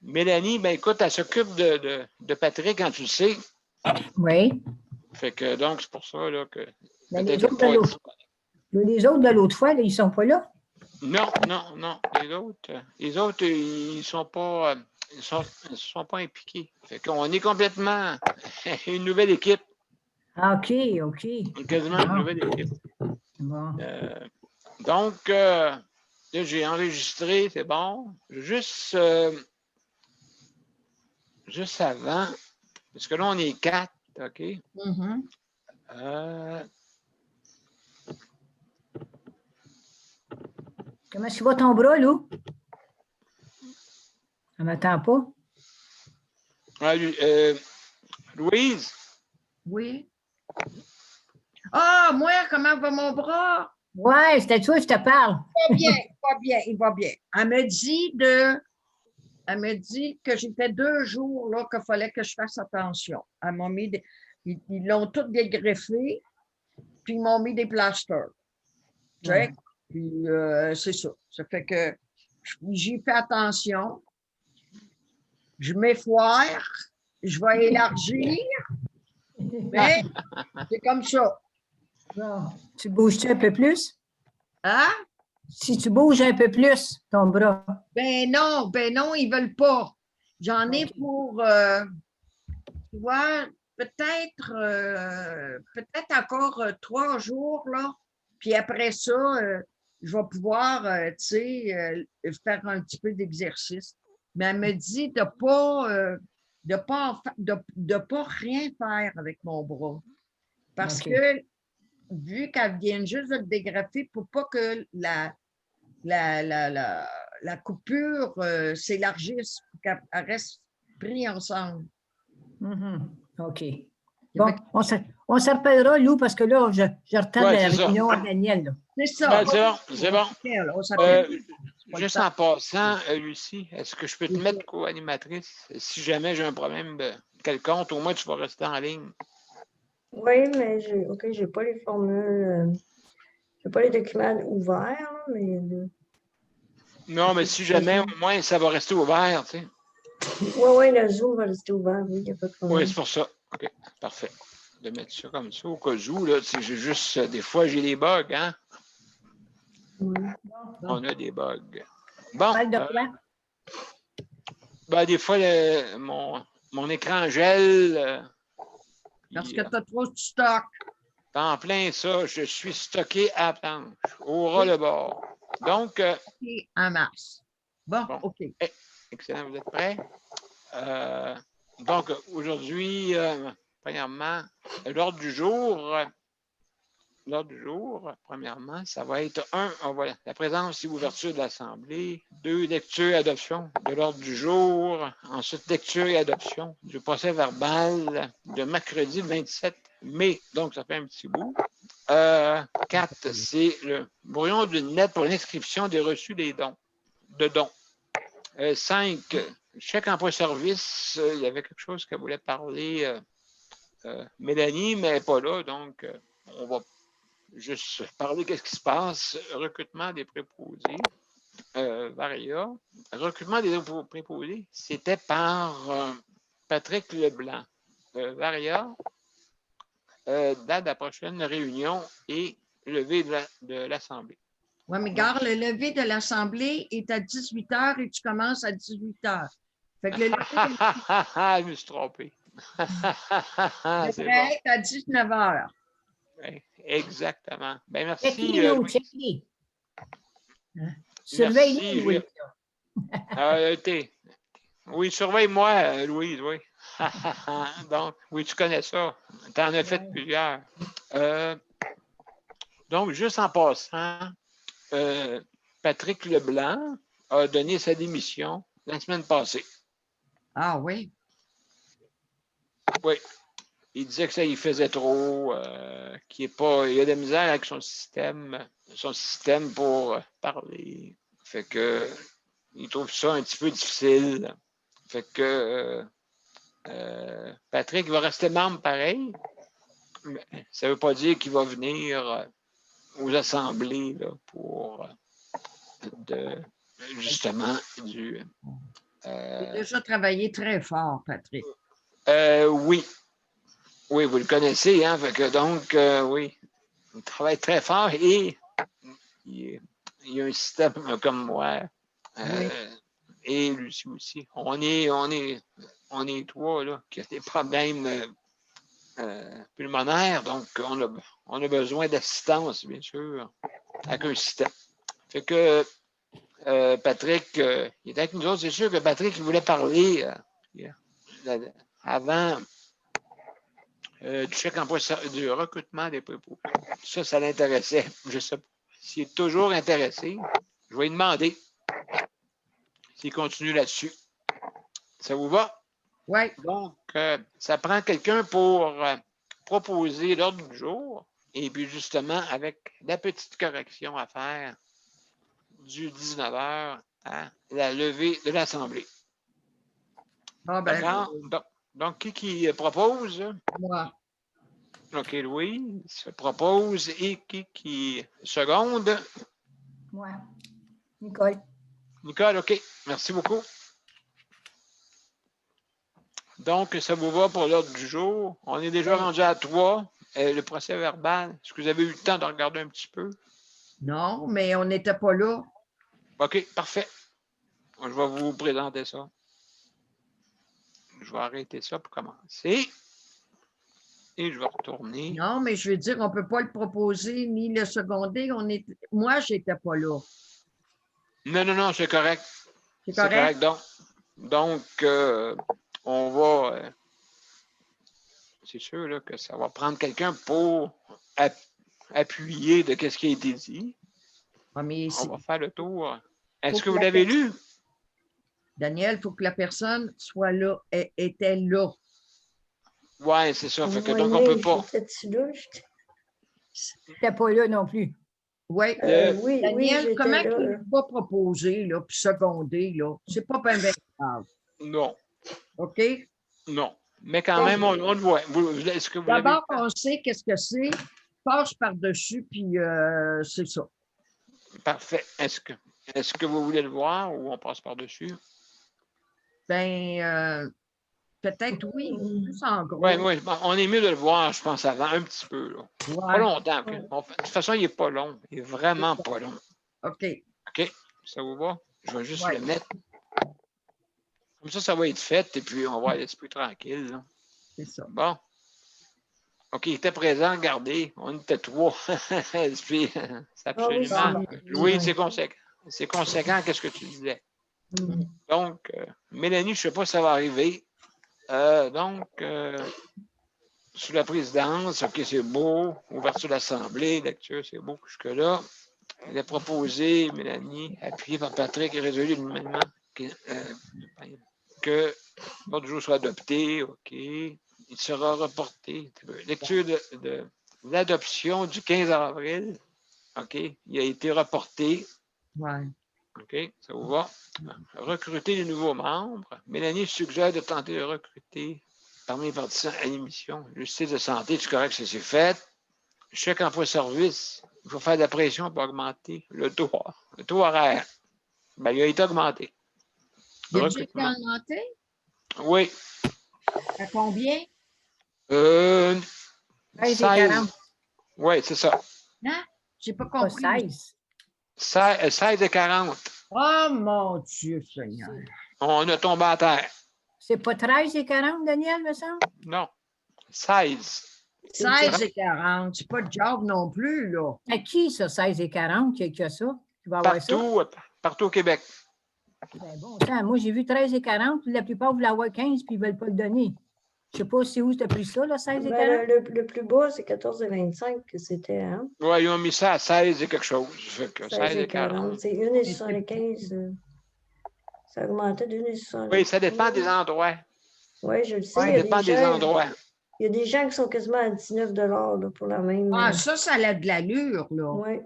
Mélanie, ben écoute, elle s'occupe de Patrick, quand tu le sais. Oui. Fait que donc, c'est pour ça là, que Mais peut-être les autres de l'autre. Les autres de l'autre fois, là, ils ne sont pas là. Non. Les autres, ils sont pas. Ils sont pas impliqués. Fait qu'on est complètement une nouvelle équipe. Ah, OK. Quasiment une nouvelle équipe. Bon. Donc, là, j'ai enregistré, c'est bon. Juste avant, parce que là, on est 4, OK? Comment tu vas ton bras, Lou? Ça ne m'attend pas. Louise? Oui. Ah, moi, comment va mon bras? Oui, c'était toi, je te parle. Il va bien. Elle me dit que j'étais 2 jours là qu'il fallait que je fasse attention. Elle m'a mis ils l'ont tout dégreffé, puis ils m'ont mis des plasters. Ouais. Puis c'est ça. Ça fait que j'y fais attention. Je m'effoire, je vais élargir, mais c'est comme ça. Bon. Tu bouges-tu un peu plus? Hein? Si tu bouges un peu plus, ton bras. Ben non, ils ne veulent pas. J'en ai pour, tu vois, peut-être encore 3 jours, là. Puis après ça, je vais pouvoir, tu sais, faire un petit peu d'exercice. Mais elle me dit de pas rien faire avec mon bras. Parce que, vu qu'elle vient juste de le dégrafer, pour pas que la coupure s'élargisse, pour qu'elle reste prise ensemble. OK. Bon, on se rappellera, Lou, parce que là, je retarde la réunion à Daniel. C'est ça. Ben, c'est bon. On s'appelle. Juste en passant, Lucie, est-ce que je peux te mettre co-animatrice? Si jamais j'ai un problème quelconque, au moins tu vas rester en ligne. Oui, mais j'ai pas les formules, j'ai pas les documents ouverts, mais. Non, mais si jamais, au moins, ça va rester ouvert, tu sais. Oui, le Zoom va rester ouvert, oui, il n'y a pas de problème. Oui, c'est pour ça. OK, parfait. De mettre ça comme ça, au cas où, là, j'ai juste, des fois, j'ai des bugs, hein? On a des bugs. Bon. Ben, des fois, mon écran gèle. Parce que tu as trop de stock. En plein ça, je suis stocké à la planche, au ras le bord. Donc. En mars. Bon, OK. Excellent, vous êtes prêts? Donc, aujourd'hui, premièrement, l'ordre du jour, premièrement, ça va être voilà, la présence et ouverture de l'Assemblée. 2, lecture et adoption de l'ordre du jour. Ensuite, lecture et adoption du procès verbal de mercredi 27 mai. Donc, ça fait un petit bout. 4, c'est le brouillon d'une lettre pour l'inscription des reçus de dons. 5, chèque emploi-service. Il y avait quelque chose qu'elle voulait parler, Mélanie, mais elle n'est pas là, donc on va juste parler de ce qui se passe. Recrutement des préposés. Varia. Recrutement des préposés, c'était par Patrick Leblanc. Varia, date de la prochaine réunion et levée de l'Assemblée. Oui, mais regarde, le lever de l'Assemblée est à 18h et tu commences à 18h. Fait que le lever je me suis trompé. devrait être à 19h. Exactement. Ben, merci. Check-les. Surveille-les, Louise. Oui, surveille-moi, Louise, oui. Donc, oui, tu connais ça. Tu en as fait plusieurs. Donc, juste en passant, Patrick Leblanc a donné sa démission la semaine passée. Ah oui? Oui. Il disait que ça y faisait trop, qu'il il a de la misère avec son système pour parler. Fait que il trouve ça un petit peu difficile. Fait que Patrick va rester membre pareil. Mais ça ne veut pas dire qu'il va venir aux assemblées là, pour justement, J'ai déjà travaillé très fort, Patrick. oui. Oui, vous le connaissez, hein? Fait que donc, oui, il travaille très fort et il y a un système comme moi. Oui. Et Lucie aussi. On est trois là, qui a des problèmes pulmonaires, donc on a besoin d'assistance, bien sûr, avec un système. Fait que Patrick, il est avec nous autres. C'est sûr que Patrick, il voulait parler avant du chèque emploi, du recrutement des préposés. Ça l'intéressait. Je sais pas s'il est toujours intéressé. Je vais lui demander s'il continue là-dessus. Ça vous va? Oui. Donc, ça prend quelqu'un pour proposer l'ordre du jour. Et puis, justement, avec la petite correction à faire du 19h à la levée de l'Assemblée. Ah, ben, D'accord? Donc, qui propose? moi. OK, Louis se propose. Et qui seconde? Moi. Nicole. Nicole, OK. Merci beaucoup. Donc, ça vous va pour l'ordre du jour? On est déjà rendu à 3. Le procès verbal, est-ce que vous avez eu le temps de regarder un petit peu? Non, mais on n'était pas là. OK, parfait. Je vais vous présenter ça. Je vais arrêter ça pour commencer. Et je vais retourner. Non, mais je veux dire, on ne peut pas le proposer ni le seconder. Moi, je n'étais pas là. Non, c'est correct. C'est correct? Donc, on va... c'est sûr là, que ça va prendre quelqu'un pour appuyer de ce qui a été dit. Ah, mais On va faire le tour. Est-ce que que vous l'avez lu? Daniel, il faut que la personne soit là, était là. Oui, c'est ça. Fait que, Moi, donc, on ne peut pas. j'étais-tu là? J'étais pas là non plus. Oui. Oui, Daniel, j'étais comment là. il va proposer, là, puis seconder, là? C'est pas bien grave. Non. OK? Non. Mais quand même, on le voit. Est-ce que vous l'avez D'abord, on sait qu'est-ce que c'est. Passe par-dessus, puis c'est ça. Parfait. Est-ce que vous voulez le voir ou on passe par-dessus? Ben, peut-être oui, plus en gros. Oui, on est mieux de le voir, je pense, avant, un petit peu. Là. Ouais. Pas longtemps. Ouais. De toute façon, il n'est pas long. Il est vraiment pas long. OK. OK? Ça vous va? Je vais juste Ouais. le mettre. Comme ça va être fait et puis on va aller l'esprit tranquille. Là. C'est ça. Bon. OK, il était présent, regardez. On était 3. Puis, c'est absolument. Louis, c'est conséquent. C'est conséquent, qu'est-ce que tu disais? Donc, Mélanie, je ne sais pas si ça va arriver. Sous la présidence, OK, c'est beau. Ouverture de l'Assemblée, lecture, c'est beau jusque-là. Il a proposé, Mélanie, appuyé par Patrick et résolu unanimement que l'ordre du jour soit adopté. OK. Il sera reporté. Lecture de l'adoption du 15 avril. OK. Il a été reporté. Ouais. OK. Ça vous va? Recruter les nouveaux membres. Mélanie suggère de tenter de recruter parmi les participants à l'émission. Justice de santé, c'est correct, c'est fait. Chèque emploi-service, il faut faire de la pression pour augmenter le taux horaire. Ben, il a été augmenté. Il a déjà été augmenté? Oui. À combien? 16. Oui, c'est ça. Hein? Je n'ai pas compris. 16. 16,40. Oh mon Dieu Seigneur. On a tombé à terre. C'est pas 13,40, Daniel, me semble? Non. 16. 16,40. C'est pas de job non plus, là. À qui, ça, 16,40, qui a ça? Tu vas avoir ça? Partout au Québec. Ben bon, moi, j'ai vu 13,40, la plupart voulaient avoir 15 puis ils ne veulent pas le donner. Je ne sais pas c'est où tu as pris ça, là, 16,40? Ben, le plus bas, c'est 14,25 que c'était, hein? Oui, ils ont mis ça à 16 et quelque chose. 16,40. C'est 1,75. Ça a augmenté d'1,75. Oui, ça dépend des endroits. Oui, je le sais. Ça dépend des endroits. Il y a des gens qui sont quasiment à 19 là, pour la même. Ah, ça a de l'allure, là. Oui,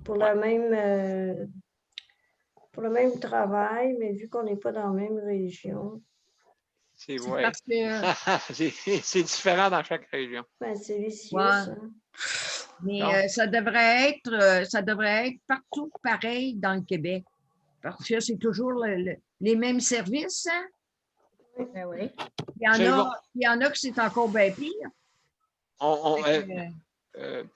pour la même. Pour le même travail, mais vu qu'on n'est pas dans la même région. C'est vrai. C'est différent dans chaque région. Ben, c'est vicieux, ouais. ça. Mais ça devrait être partout pareil dans le Québec. Parce que c'est toujours les mêmes services, hein? Ben oui. Absolument. Il y en a que c'est encore bien pire.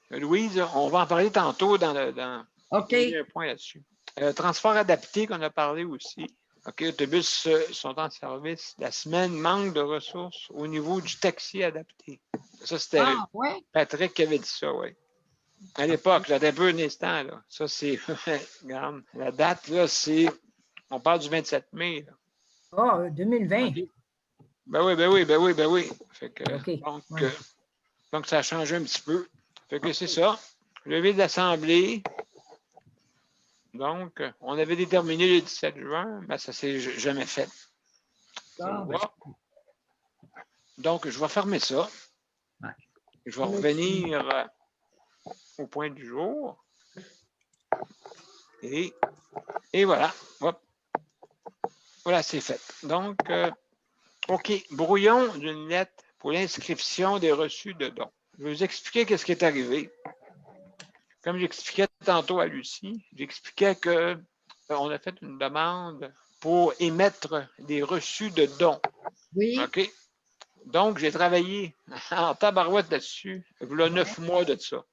Fait Louise, on va en parler tantôt dans OK. il y a un point là-dessus. Transport adapté qu'on a parlé aussi. OK, autobus sont en service. La semaine manque de ressources au niveau du taxi adapté. Ça, c'était Ah, ouais. Patrick qui avait dit ça, oui. À l'époque, j'avais un peu un instant, là. Ça, c'est. Regarde, la date, là, c'est. On parle du 27 mai, là. Ah, 2020. OK. Ben oui, ben oui, ben oui, ben oui. Fait que, OK. donc, Ouais. donc, ça a changé un petit peu. Fait que c'est ça. Levée de l'Assemblée. Donc, on avait déterminé le 17 juin, mais ça ne s'est jamais fait. Ah, ben, Donc, je vais fermer ça. Ouais. Je vais revenir au point du jour. Et voilà. Hop. Voilà, c'est fait. Donc, OK. Brouillon d'une lettre pour l'inscription des reçus de dons. Je vais vous expliquer ce qui est arrivé. Comme j'expliquais tantôt à Lucie, j'expliquais que on a fait une demande pour émettre des reçus de dons. oui. OK? Donc, j'ai travaillé en tabarouette là-dessus. Il y a 9 mois de ça.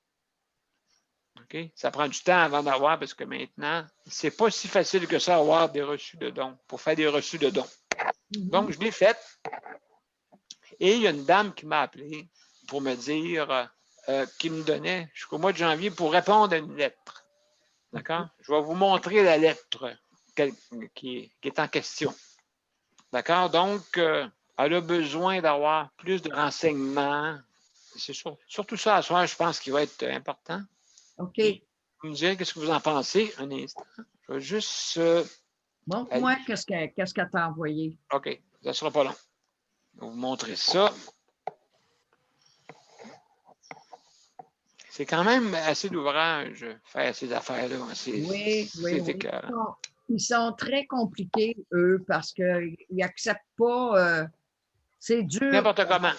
OK? Ça prend du temps avant d'avoir parce que maintenant, c'est pas si facile que ça avoir des reçus de dons, pour faire des reçus de dons. Donc, je l'ai fait. Et il y a une dame qui m'a appelé pour me dire qu'il me donnait jusqu'au mois de janvier pour répondre à une lettre. D'accord? Je vais vous montrer la lettre qui est en question. D'accord? Donc, elle a besoin d'avoir plus de renseignements. C'est surtout ça à soir, je pense, qui va être important. OK. Vous me direz qu'est-ce que vous en pensez un instant. Je vais juste. Montre-moi qu'est-ce qu'elle t'a envoyé. OK, ça ne sera pas long. Je vais vous montrer ça. C'est quand même assez d'ouvrage, faire ces affaires-là. Oui. Écœurant. Ils sont très compliqués, eux, parce qu'ils n'acceptent pas. C'est dur. N'importe comment.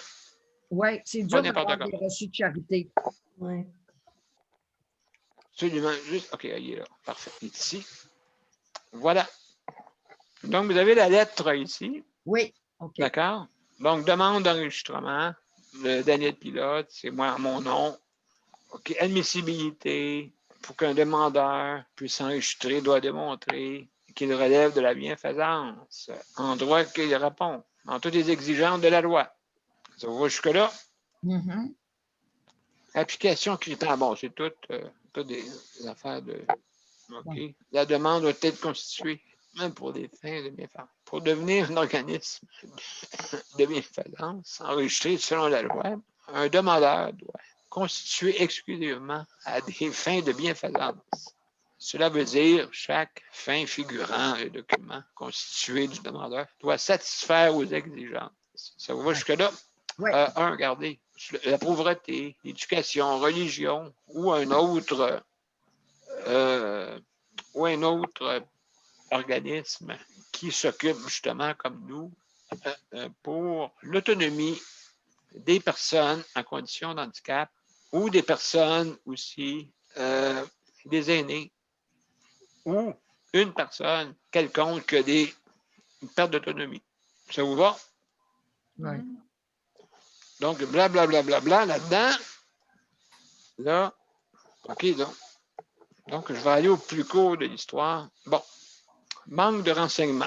Oui, c'est Pas dur n'importe d'avoir des comment. reçus de charité. Ouais. Absolument. Juste. OK, il est là. Parfait. Il est ici. Voilà. Donc, vous avez la lettre ici. Oui, OK. D'accord? Donc, demande d'enregistrement. Le Daniel Pilote, c'est moi, mon nom. OK. Admissibilité. Pour qu'un demandeur puisse enregistrer, doit démontrer qu'il relève de la bienfaisance en droit qu'il répond, en toutes les exigences de la loi. Ça va jusque-là? Mhm. Application critère. Bon, c'est toutes des affaires de. OK. Ouais. La demande doit être constituée, même pour des fins de bienfaisance. Pour devenir un organisme de bienfaisance enregistré selon la loi, un demandeur doit constituer exclusivement à des fins de bienfaisance. Cela veut dire chaque fin figurant le document constitué du demandeur doit satisfaire aux exigences. Ça vous va jusque-là? Oui. Regardez, la pauvreté, l'éducation, religion ou un autre organisme qui s'occupe justement comme nous pour l'autonomie des personnes en condition de handicap ou des personnes aussi, des aînés ou une personne quelconque qui a une perte d'autonomie. Ça vous va? Oui. Donc, blablabla là-dedans. Là, OK, donc, je vais aller au plus court de l'histoire. Bon, manque de renseignements.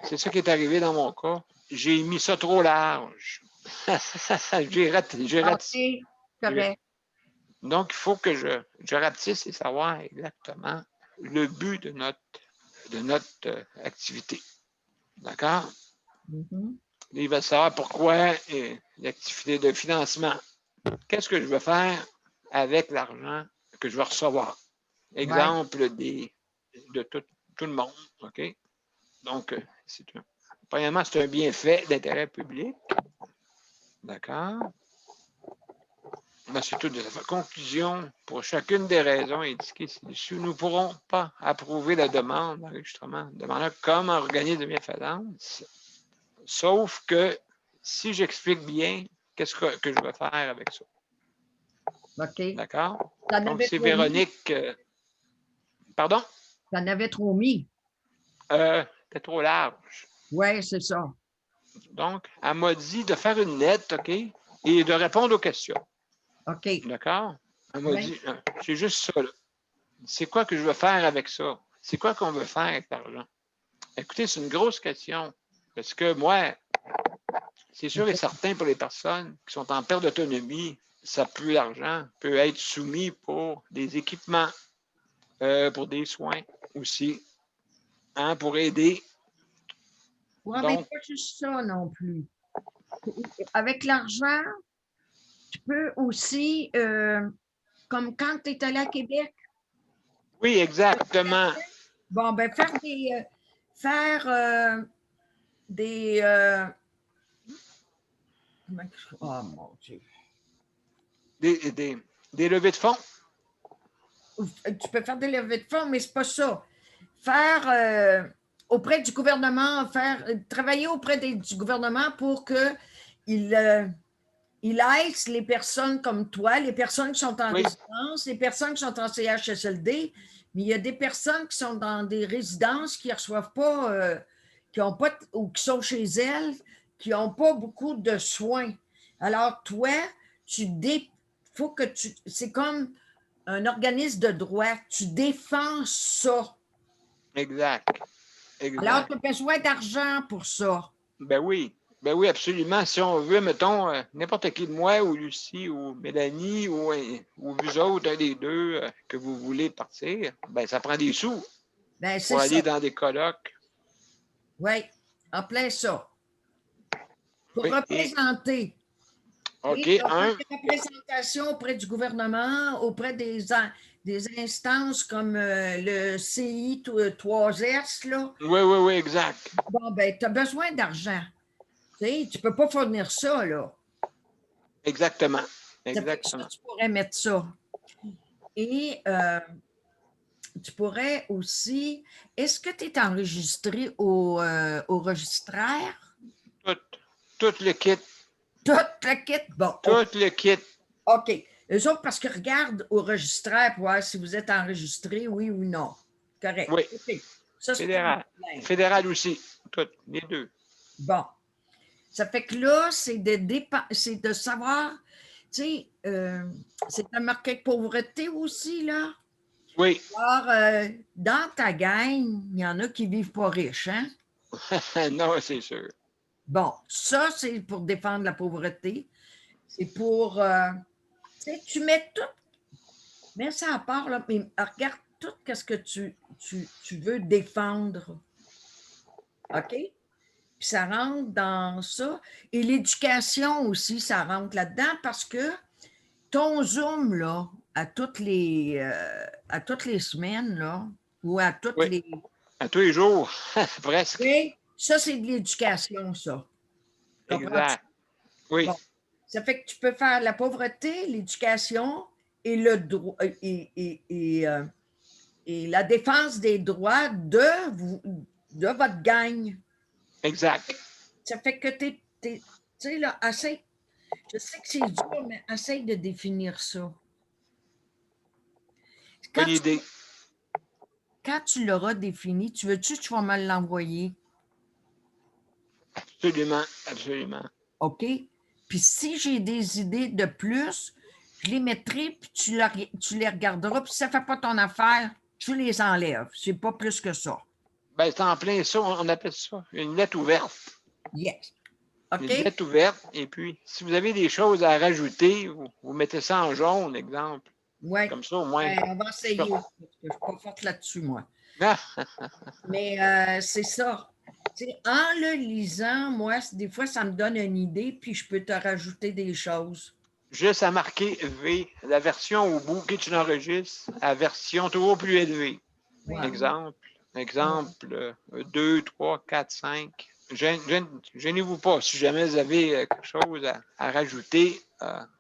C'est ça qui est arrivé dans mon cas. J'ai mis ça trop large. J'ai raté. OK, correct. Donc, il faut que je rapetisse et savoir exactement le but de notre activité. D'accord? Mhm. Il va savoir pourquoi l'activité de financement. Qu'est-ce que je vais faire avec l'argent que je vais recevoir? Exemple de tout le monde. OK? Donc, premièrement, c'est un bienfait d'intérêt public. D'accord? C'est tout des affaires. Conclusion, pour chacune des raisons indiquées ci-dessus, nous ne pourrons pas approuver la demande d'enregistrement demandant comme organisme de bienfaisance, sauf que si j'explique bien, qu'est-ce que je vais faire avec ça? OK. D'accord? T'en Donc, avais c'est prévu? Véronique. Pardon? Tu en avais trop mis. C'était trop large. Oui, c'est ça. Donc, elle m'a dit de faire une lettre, OK, et de répondre aux questions. OK. D'accord? Elle m'a Oui. dit, c'est juste ça, là. C'est quoi que je veux faire avec ça? C'est quoi qu'on veut faire avec l'argent? Écoutez, c'est une grosse question. Parce que moi, c'est sûr et certain pour les personnes qui sont en perte d'autonomie, ça peut, l'argent peut être soumis pour des équipements, pour des soins aussi, hein, pour aider. Oui, mais Donc, pas juste ça non plus. Avec l'argent, tu peux aussi, comme quand tu es allé à Québec, oui, exactement. bon, ben des oh mon Dieu. Des levées de fonds. Tu peux faire des levées de fonds, mais c'est pas ça. Faire auprès du gouvernement, travailler auprès du gouvernement pour qu'il il aide les personnes comme toi, les personnes qui sont en Oui, résidence, les personnes qui sont en CHSLD, mais il y a des personnes qui sont dans des résidences qui ne reçoivent pas, qui ont pas, ou qui sont chez elles, qui n'ont pas beaucoup de soins. Alors, toi, faut que c'est comme un organisme de droit, tu défends ça. exact. Alors, Exact. tu as besoin d'argent pour ça. Ben oui. Ben oui, absolument. Si on veut, mettons, n'importe qui de moi, ou Lucie, ou Mélanie, ou vous autres, un des deux, que vous voulez partir, ben ça prend des sous Ben, pour c'est aller ça. dans des colloques. Oui, en plein ça. Pour Oui. représenter. OK, Tu vas faire des représentations auprès du gouvernement, auprès des instances comme le CI 3S, là. Oui, oui, oui, exact. Bon, ben, tu as besoin d'argent. Tu ne peux pas fournir ça, là. Exactement. Ça fait que ça, Exactement. tu pourrais mettre ça. Et tu pourrais aussi. Est-ce que tu es enregistré au registraire? Tout, tout le kit. Tout le kit? Bon, Tout le kit. OK. Eux autres, parce que regarde au registraire pour voir si vous êtes enregistré, oui ou non. Correct. Oui. OK. Ça, c'est pas un Fédéral. problème. Fédéral aussi. Tout, les deux. Bon. Ça fait que là, c'est de savoir, tu sais, c'est un marqué de pauvreté aussi, là. Oui. Alors, dans ta gang, il y en a qui vivent pas riches, hein? Non, c'est sûr. Bon, ça, c'est pour défendre la pauvreté. C'est pour, tu sais, tu mets tout, mets ça à part, là, mais regarde tout ce que tu veux défendre. OK? Puis ça rentre dans ça. Et l'éducation aussi, ça rentre là-dedans parce que ton Zoom, là, à toutes les semaines, là, ou à toutes Oui. les. À tous les jours. Presque. OK? Ça, c'est de l'éducation, ça. Comprends-tu? Exact. Oui. Bon. Ça fait que tu peux faire la pauvreté, l'éducation et le droit et la défense des droits de votre gang. Exact. Ça fait que tu sais, là, je sais que c'est dur, mais essaye de définir ça. Bonne idée. Quand tu l'auras défini, tu vas me l'envoyer. Absolument. Absolument. OK? Puis si j'ai des idées de plus, je les mettrai, puis tu les regarderas, puis si ça ne fait pas ton affaire, tu les enlèves. C'est pas plus que ça. Ben, c'est en plein ça, on appelle ça une lettre ouverte. Yes. Une OK? lettre ouverte. Et puis, si vous avez des choses à rajouter, vous mettez ça en jaune, exemple. Oui. Comme ça, au moins. On va essayer. Parce que je ne suis pas forte là-dessus, moi. Ah, Mais c'est ça. Tu sais, en le lisant, moi, des fois, ça me donne une idée, puis je peux te rajouter des choses. juste à marquer V, la version au bout que tu l'enregistres, à version toujours plus élevée. Ouais. Exemple 2, 3, 4, 5. Gênez-vous pas. Si jamais vous avez quelque chose à rajouter,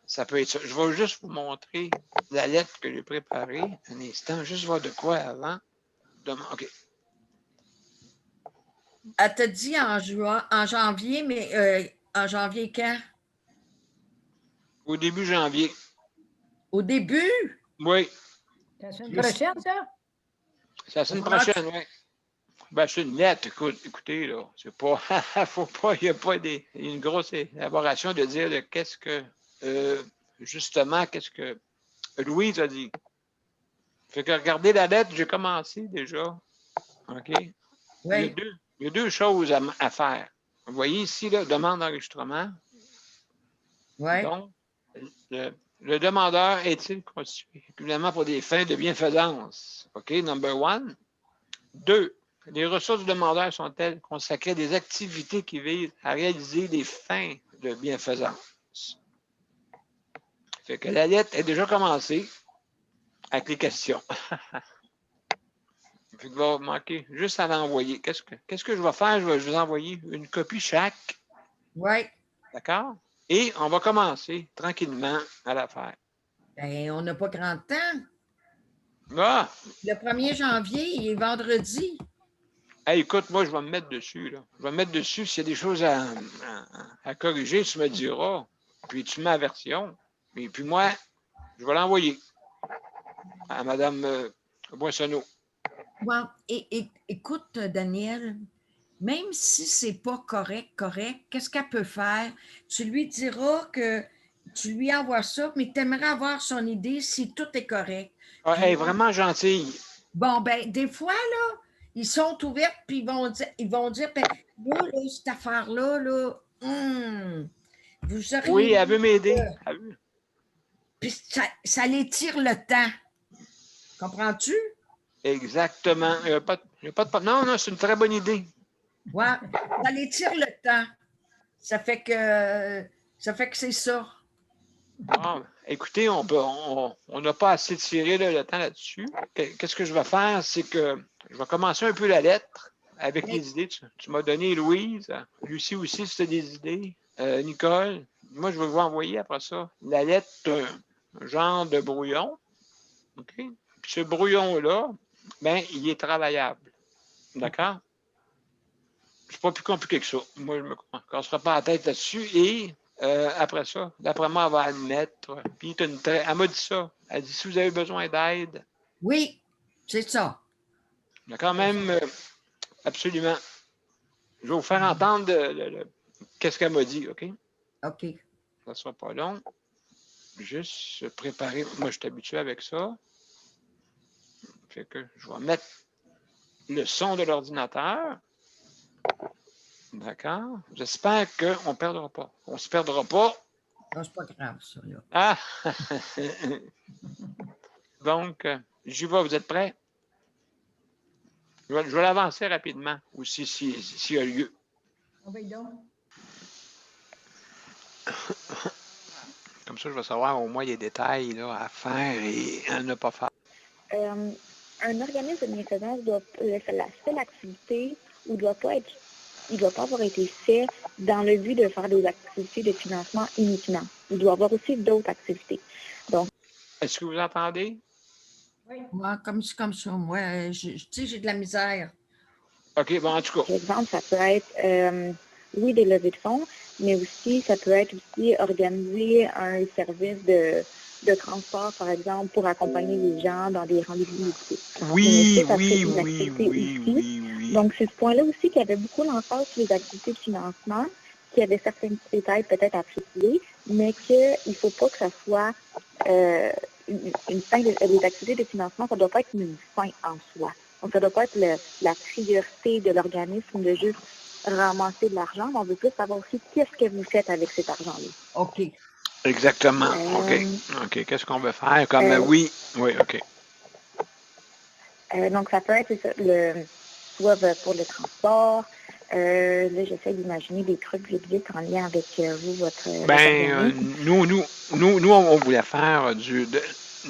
ça peut être ça. Je vais juste vous montrer la lettre que j'ai préparée. Un instant, juste voir de quoi avant. OK. Elle t'a dit en janvier, mais en janvier quand? Au début janvier. Au début? Oui. La semaine prochaine, ça? C'est la semaine prochaine, oui. Ben, c'est une lettre, écoutez, là, c'est pas, faut pas, il n'y a pas une grosse élaboration de dire qu'est-ce que, justement, qu'est-ce que Louise a dit. Fait que regardez la lettre, j'ai commencé déjà, OK? Oui. Il y a deux choses à faire. Vous voyez ici, là, demande d'enregistrement. Oui. Donc, le demandeur est-il constitué évidemment pour des fins de bienfaisance? OK, number one. 2. Les ressources du demandeur sont-elles consacrées à des activités qui visent à réaliser des fins de bienfaisance? Fait que la lettre est déjà commencée avec les questions. Fait que va manquer juste à l'envoyer. Qu'est-ce que je vais faire? Je vais vous envoyer une copie chaque. Oui. D'accord? Et on va commencer tranquillement à la faire. Ben, on n'a pas grand temps. Ah! Le 1er janvier, il est vendredi. Hey, écoute, moi, je vais me mettre dessus. Là. Je vais me mettre dessus. S'il y a des choses à corriger, tu me diras. Puis tu mets la version. Et puis moi, je vais l'envoyer à Mme Boissonneau. Bon, écoute, Daniel, même si c'est pas correct, qu'est-ce qu'elle peut faire? Tu lui diras que tu lui envoies ça, mais tu aimerais avoir son idée si tout est correct. Ah, elle est vraiment gentille. Bon, ben, des fois, là, ils sont ouverts, puis ils vont dire, ben, là, cette affaire-là, là, vous auriez... Oui, elle veut m'aider. Puis ça les tire le temps. Comprends-tu? Exactement. Il n'y a pas de... Non, c'est une très bonne idée. Ouais, ça les tire le temps. Ça fait que c'est ça. Bon, écoutez, on n'a pas assez tiré le temps là-dessus. Qu'est-ce que je vais faire? C'est que je vais commencer un peu la lettre avec les idées. Tu m'as donné, Louise. Lucie aussi, si tu as des idées. Nicole. Moi, je vais vous envoyer après ça la lettre, un genre de brouillon. OK? Puis ce brouillon-là, ben, il est travaillable. D'accord? C'est pas plus compliqué que ça. Moi, je ne me casserai pas la tête là-dessus. Et après ça, d'après moi, elle va admettre. Puis elle m'a dit ça. Elle dit si vous avez besoin d'aide. Oui, c'est ça. D'accord, même absolument. Je vais vous faire entendre qu'est-ce qu'elle m'a dit, OK? OK. Ça ne sera pas long. Juste se préparer. Moi, je suis habitué avec ça. Fait que je vais mettre le son de l'ordinateur. D'accord? J'espère qu'on ne perdra pas. On ne se perdra pas. Non, c'est pas grave, ça, là. Ah! Donc, j'y vais. Vous êtes prêts? Je vais l'avancer rapidement aussi s'il y a lieu. Comme ça, je vais savoir au moins les détails là, à faire et à ne pas faire. Un organisme de bienfaisance doit la seule activité où il ne doit pas avoir été fait dans le but de faire des activités de financement uniquement. Il doit y avoir aussi d'autres activités. Donc, est-ce que vous entendez? Oui. Moi, comme ça, moi, tu sais, j'ai de la misère. OK, bon, en tout cas. Par exemple, ça peut être, oui, des levées de fonds, mais aussi, ça peut être aussi organiser un service de transport, par exemple, pour accompagner les gens dans des rendez-vous médicaux. Oui. Donc, c'est ce point-là aussi qu'il y avait beaucoup l'emphase sur les activités de financement, qu'il y avait certains petits détails peut-être à préciser, mais qu'il ne faut pas que ça soit une fin des activités de financement, ça ne doit pas être une fin en soi. Donc, ça ne doit pas être la priorité de l'organisme de juste ramasser de l'argent, mais on veut plus savoir aussi qu'est-ce que vous faites avec cet argent-là. OK. Exactement. OK. Qu'est-ce qu'on veut faire? Comme oui, OK. Donc, ça peut être soit pour le transport. Là, j'essaie d'imaginer des trucs vite en lien avec vous, votre nous, on voulait faire de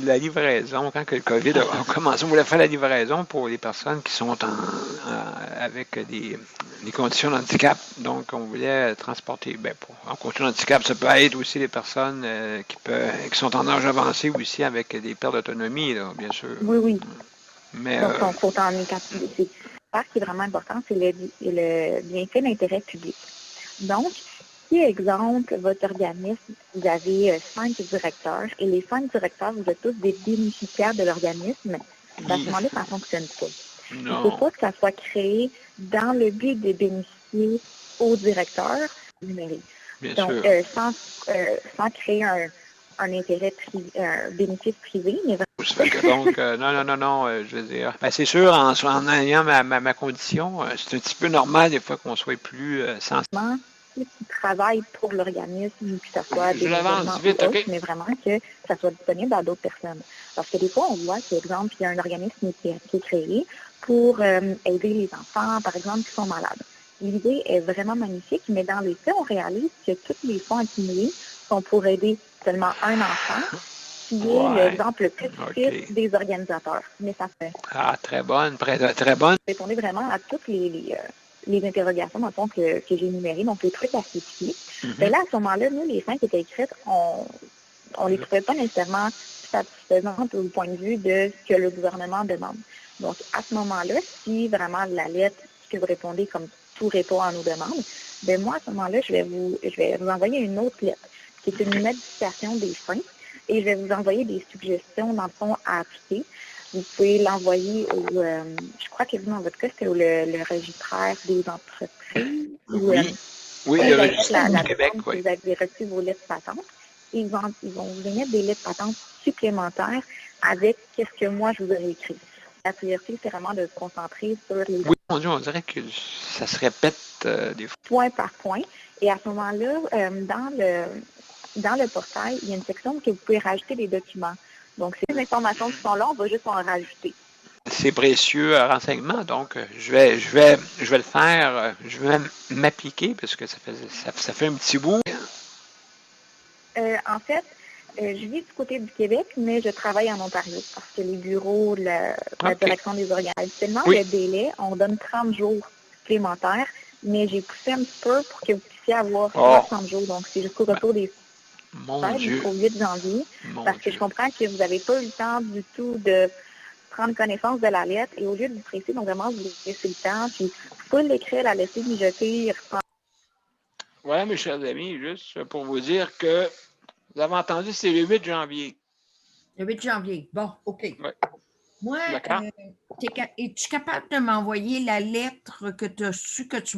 la livraison. Quand le COVID a commencé, on voulait faire la livraison pour les personnes qui sont avec des conditions de handicap. Donc, on voulait transporter. En conditions de handicap, ça peut être aussi les personnes qui sont en âge avancé aussi avec des pertes d'autonomie, là, bien sûr. Oui. Mais, donc, on compte en ce qui est vraiment important, c'est le bienfait d'intérêt public. Donc, si, exemple, votre organisme, vous avez 5 directeurs et les 5 directeurs, vous êtes tous des bénéficiaires de l'organisme, à ce moment-là, ça ne fonctionne pas. Il ne faut Non, pas que ça soit créé dans le but de bénéficier au directeur numérique. bien Donc, sûr. sans créer un intérêt privé, un bénéfice privé, mais Ça fait que donc, non, je veux dire, ben, c'est sûr, en ayant ma condition, c'est un petit peu normal des fois qu'on soit plus sensible. vraiment ceux qui travaillent pour l'organisme, que ce soit Je l'avance bénévolement ou vite, autre, OK? mais vraiment que ça soit disponible à d'autres personnes. Parce que des fois, on voit qu'exemple, il y a un organisme qui est créé pour aider les enfants, par exemple, qui sont malades. L'idée est vraiment magnifique, mais dans les faits, on réalise que tous les fonds accumulés sont pour aider seulement un enfant, qui est Ouais, l'exemple le petit-fils OK. des organisateurs. Mais ça fait Ah, très bonne, très bonne. répondez vraiment à toutes les interrogations, dans le fond, que j'ai énumérées, donc les trucs à spécifier. Mais là, à ce moment-là, nous, les fins qui étaient écrites, on les trouvait pas nécessairement satisfaisantes au point de vue de ce que le gouvernement demande. Donc, à ce moment-là, si vraiment la lettre que vous répondez comme tout répond à nos demandes, ben moi, à ce moment-là, je vais vous envoyer une autre lettre, qui est une modification des fins, et je vais vous envoyer des suggestions, dans le fond, à appliquer. Vous pouvez l'envoyer au, je crois que dans votre cas, c'était le registraire des entreprises. Oui, Vous le allez mettre registre la du Québec, demande oui. que vous avez reçu vos lettres patentes. Et ils vont vous émettre des lettres patentes supplémentaires avec qu'est-ce que moi je vous aurais écrit. La priorité, c'est vraiment de se concentrer sur les Oui, mon Dieu, on dirait que ça se répète des fois. point par point. Et à ce moment-là, dans le portail, il y a une section que vous pouvez rajouter des documents. Donc, ces informations qui sont là, on va juste en rajouter. C'est précieux renseignement, donc je vais le faire, je vais m'appliquer parce que ça fait un petit bout. En fait, je vis du côté du Québec, mais je travaille en Ontario parce que les bureaux, la OK. direction des organes, habituellement, Oui. le délai, on donne 30 jours supplémentaires, mais j'ai poussé un petit peu pour que vous puissiez avoir 60 jours. Donc, c'est jusqu'au retour des Mon fêtes, Dieu, jusqu'au 8 janvier, mon parce que Dieu. je comprends que vous n'avez pas eu le temps du tout de prendre connaissance de la lettre et au lieu de vous presser, donc vraiment, vous laissez le temps, puis vous pouvez l'écrire, la laisser mijoter, Voilà, mes chers amis, juste pour vous dire que vous avez entendu, c'est le 8 janvier. Le 8 janvier. Bon, OK. Ouais. Moi, D'accord. es-tu capable de m'envoyer la lettre que tu as su que tu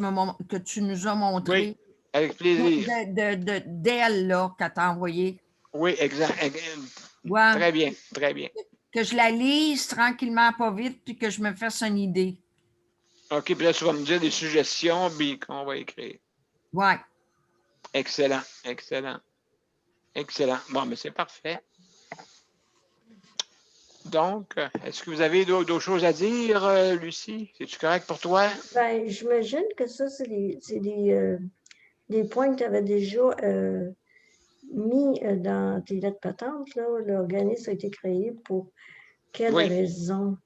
nous as montrée? Oui, avec plaisir. D'elle, là, qu'elle t'a envoyée. Oui, exact. Ouais. Très bien, très bien. Que je la lise tranquillement, pas vite, puis que je me fasse une idée. OK, puis là, tu vas me dire des suggestions, puis qu'on va écrire. Ouais. Excellent, excellent, excellent. Bon, mais c'est parfait. Donc, est-ce que vous avez d'autres choses à dire, Lucie? C'est-tu correct pour toi? Ben, j'imagine que ça, c'est des points que tu avais déjà mis dans tes lettres patentes. Là. L'organisme a été créé pour quelle Oui. raison?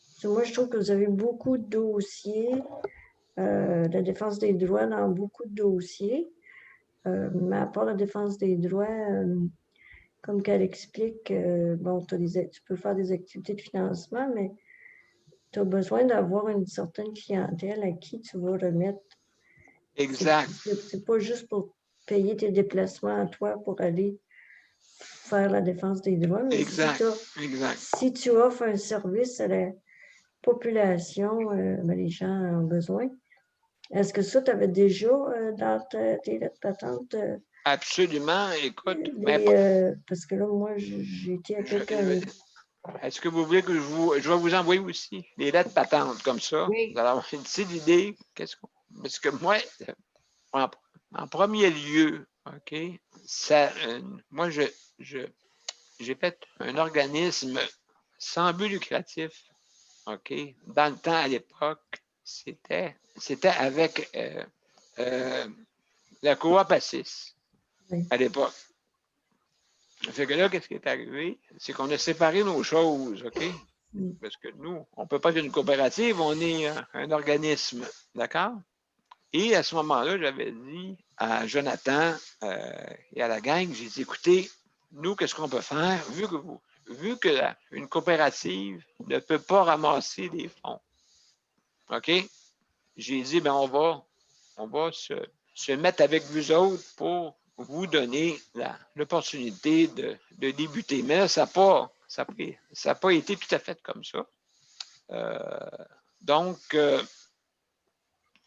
Parce que moi, je trouve que vous avez beaucoup de dossiers, la défense des droits dans beaucoup de dossiers. Mais à part la défense des droits, comme qu'elle explique, bon, tu peux faire des activités de financement, mais tu as besoin d'avoir une certaine clientèle à qui tu vas remettre. Exact. C'est pas juste pour payer tes déplacements à toi pour aller faire la défense des droits, mais Exact. si tu offres un service à la population, ben, les gens ont besoin. Est-ce que ça, tu avais déjà dans tes lettres patentes? Absolument. Écoute, Parce que là, moi, j'ai été à quelqu'un. est-ce que vous voulez que je vais vous envoyer aussi des lettres patentes comme ça? Oui. Vous allez avoir une petite idée. Parce que moi, en premier lieu, OK, moi, j'ai fait un organisme sans but lucratif, OK? Dans le temps, à l'époque, c'était avec la coop Assis, Oui. à l'époque. Fait que là, qu'est-ce qui est arrivé? C'est qu'on a séparé nos choses, OK? Parce que nous, on ne peut pas être une coopérative, on est un organisme, d'accord? Et à ce moment-là, j'avais dit à Jonathan et à la gang, j'ai dit, écoutez, nous, qu'est-ce qu'on peut faire, vu que une coopérative ne peut pas ramasser des fonds, OK? J'ai dit, ben on va se mettre avec vous autres pour vous donner l'opportunité de débuter. Mais là, ça n'a pas été tout à fait comme ça. Donc,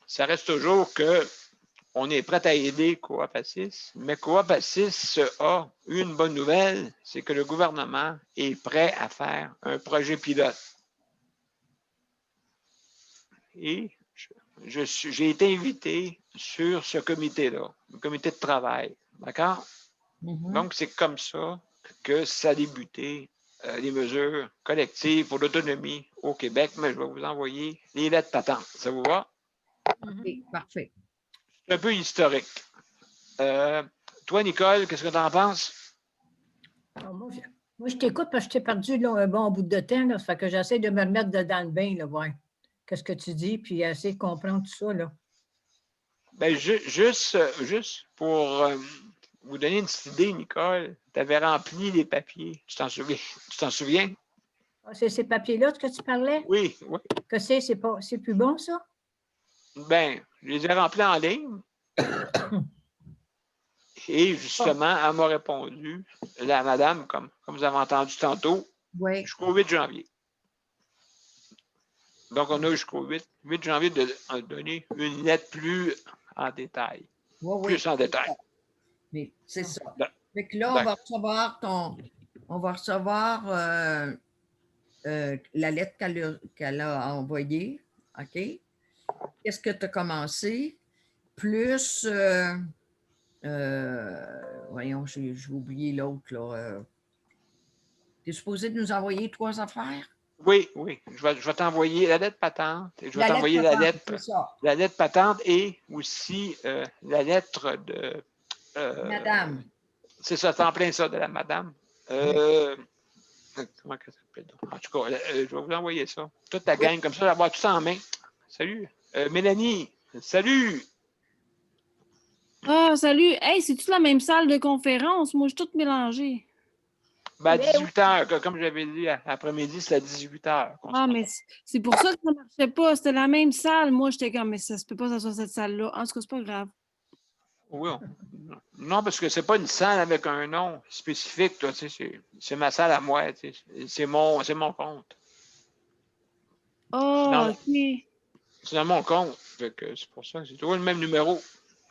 ça reste toujours que on est prêt à aider Coop Assis, mais Coop Assis a une bonne nouvelle, c'est que le gouvernement est prêt à faire un projet pilote. Et j'ai été invité sur ce comité-là, le comité de travail. D'accord? Donc, c'est comme ça que ça a débuté les mesures collectives pour l'autonomie au Québec, mais je vais vous envoyer les lettres patentes. Ça vous va? OK, parfait. C'est un peu historique. Toi, Nicole, qu'est-ce que tu en penses? Alors, moi, je t'écoute parce que je t'ai perdu là, un bon bout de temps. Là, ça fait que j'essaie de me remettre dans le bain, là, voir qu'est-ce que tu dis, puis essayer de comprendre tout ça. Là. Ben, juste pour vous donner une petite idée, Nicole, tu avais rempli les papiers. Tu t'en souviens? Tu t'en souviens? Ah, c'est ces papiers-là que tu parlais? Oui, oui. Que c'est plus bon, ça? Ben, je les ai remplis en ligne. Et justement, elle m'a répondu, la madame, comme vous avez entendu tantôt, Oui. jusqu'au 8 janvier. Donc, on a jusqu'au 8 janvier de donner une lettre plus en détail. Oui, Plus en détail. oui, c'est ça. Ben, Fait que là, on va recevoir la lettre qu'elle a envoyée. OK? Qu'est-ce que tu as commencé? Plus, voyons, j'ai oublié l'autre, là. Tu es supposé de nous envoyer 3 affaires? oui, oui. Je vais t'envoyer la lettre patente. Je vais La lettre t'envoyer patente, c'est ça. la lettre patente et aussi la lettre de. Madame. C'est ça, c'est en plein ça de la madame. Comment ça s'appelle? En tout cas, je vais vous envoyer ça. Toute la gang, comme ça, d'avoir tout ça en main. Salut. Mélanie, salut. Ah, salut. Hey, c'est-tu la même salle de conférence? Moi, je suis toute mélangée. Ben, à 18h, comme j'avais dit, après-midi, c'est à 18h. Ah, mais c'est pour ça que ça ne marchait pas. C'était la même salle. Moi, j'étais comme, mais ça se peut pas que ça soit cette salle-là. En tout cas, c'est pas grave. Oui. Non, parce que c'est pas une salle avec un nom spécifique, toi, tu sais, c'est ma salle à moi, tu sais, c'est mon compte. Ah, OK. C'est dans mon compte. Fait que c'est pour ça que c'est toujours le même numéro.